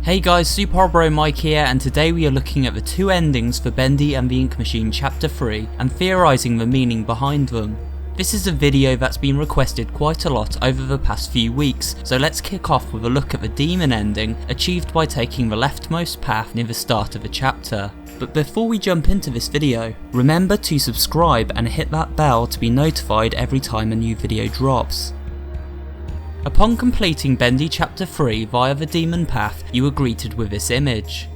Hey guys, Super Mike here, and today we are looking at the two endings for Bendy and the Ink Machine Chapter 3 and theorising the meaning behind them. This is a video that's been requested quite a lot over the past few weeks, so let's kick off with a look at the demon ending achieved by taking the leftmost path near the start of the chapter. But before we jump into this video, remember to subscribe and hit that bell to be notified every time a new video drops. Upon completing Bendy Chapter 3 via the demon path, you are greeted with this image.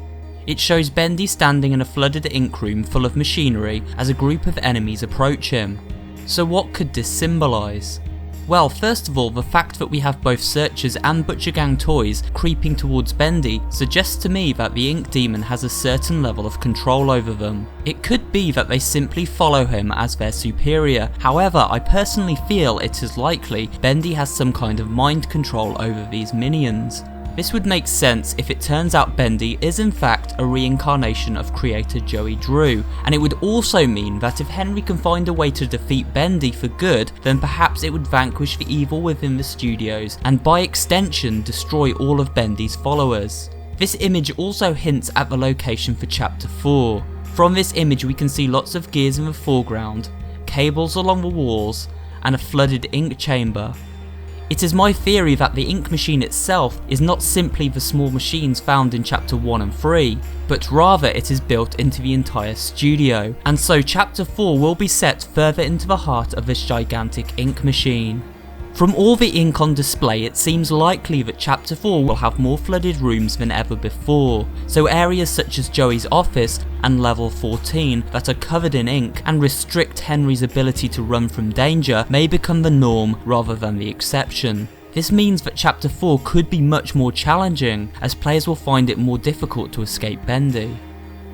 It shows Bendy standing in a flooded ink room full of machinery as a group of enemies approach him. So what could this symbolise? Well, first of all, the fact that we have both Searchers and Butcher Gang toys creeping towards Bendy suggests to me that the Ink Demon has a certain level of control over them. It could be that they simply follow him as their superior, however I personally feel it is likely Bendy has some kind of mind control over these minions. This would make sense if it turns out Bendy is in fact a reincarnation of creator Joey Drew, and it would also mean that if Henry can find a way to defeat Bendy for good, then perhaps it would vanquish the evil within the studios and by extension destroy all of Bendy's followers. This image also hints at the location for Chapter 4. From this image we can see lots of gears in the foreground, cables along the walls, and a flooded ink chamber. It is my theory that the ink machine itself is not simply the small machines found in Chapter 1 and 3, but rather it is built into the entire studio, and so Chapter 4 will be set further into the heart of this gigantic ink machine. From all the ink on display, it seems likely that Chapter 4 will have more flooded rooms than ever before, so areas such as Joey's office and level 14 that are covered in ink and restrict Henry's ability to run from danger may become the norm rather than the exception. This means that Chapter 4 could be much more challenging, as players will find it more difficult to escape Bendy.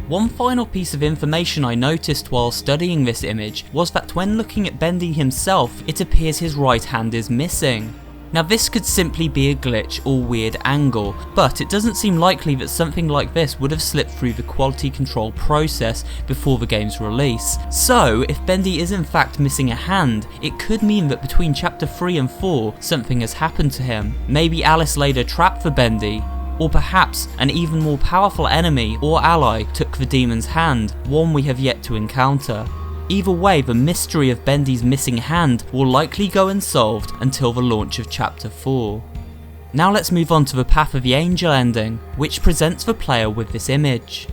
One final piece of information I noticed while studying this image was that when looking at Bendy himself, it appears his right hand is missing. Now this could simply be a glitch or weird angle, but it doesn't seem likely that something like this would have slipped through the quality control process before the game's release. So if Bendy is in fact missing a hand, it could mean that between Chapter 3 and 4 something has happened to him. Maybe Alice laid a trap for Bendy, or perhaps an even more powerful enemy or ally took the demon's hand, one we have yet to encounter. Either way, the mystery of Bendy's missing hand will likely go unsolved until the launch of Chapter 4. Now let's move on to the Path of the Angel ending, which presents the player with this image.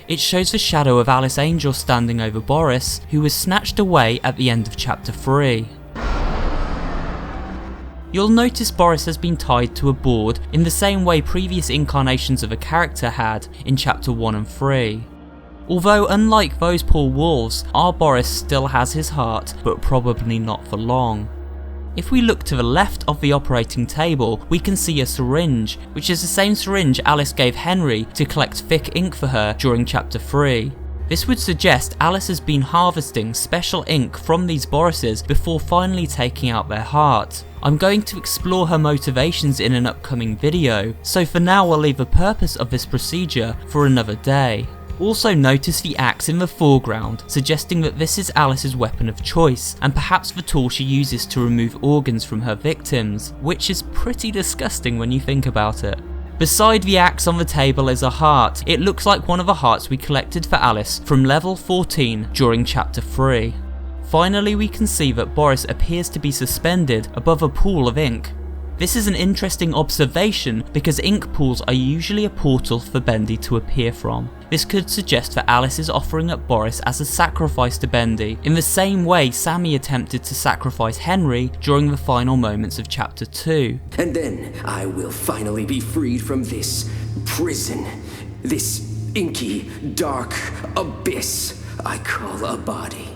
It shows the shadow of Alice Angel standing over Boris, who was snatched away at the end of Chapter 3. You'll notice Boris has been tied to a board in the same way previous incarnations of a character had in Chapter 1 and 3. Although unlike those poor wolves, our Boris still has his heart, but probably not for long. If we look to the left of the operating table, we can see a syringe, which is the same syringe Alice gave Henry to collect thick ink for her during Chapter 3. This would suggest Alice has been harvesting special ink from these Borises before finally taking out their heart. I'm going to explore her motivations in an upcoming video, so for now we'll leave the purpose of this procedure for another day. Also notice the axe in the foreground, suggesting that this is Alice's weapon of choice, and perhaps the tool she uses to remove organs from her victims, which is pretty disgusting when you think about it. Beside the axe on the table is a heart. It looks like one of the hearts we collected for Alice from level 14 during Chapter 3. Finally, we can see that Boris appears to be suspended above a pool of ink. This is an interesting observation because ink pools are usually a portal for Bendy to appear from. This could suggest that Alice is offering up Boris as a sacrifice to Bendy, in the same way Sammy attempted to sacrifice Henry during the final moments of Chapter 2. And then I will finally be freed from this prison, this inky, dark abyss I call a body.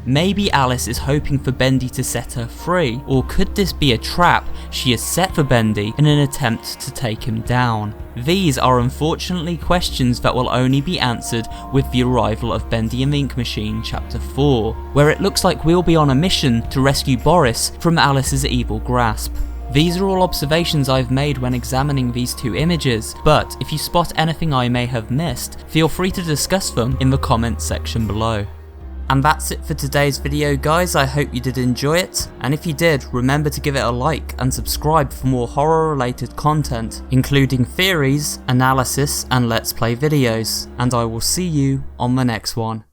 Maybe Alice is hoping for Bendy to set her free, or could this be a trap she has set for Bendy in an attempt to take him down? These are unfortunately questions that will only be answered with the arrival of Bendy and the Ink Machine Chapter 4, where it looks like we'll be on a mission to rescue Boris from Alice's evil grasp. These are all observations I've made when examining these two images, but if you spot anything I may have missed, feel free to discuss them in the comments section below. And that's it for today's video guys, I hope you did enjoy it, and if you did, remember to give it a like and subscribe for more horror related content, including theories, analysis and let's play videos, and I will see you on the next one.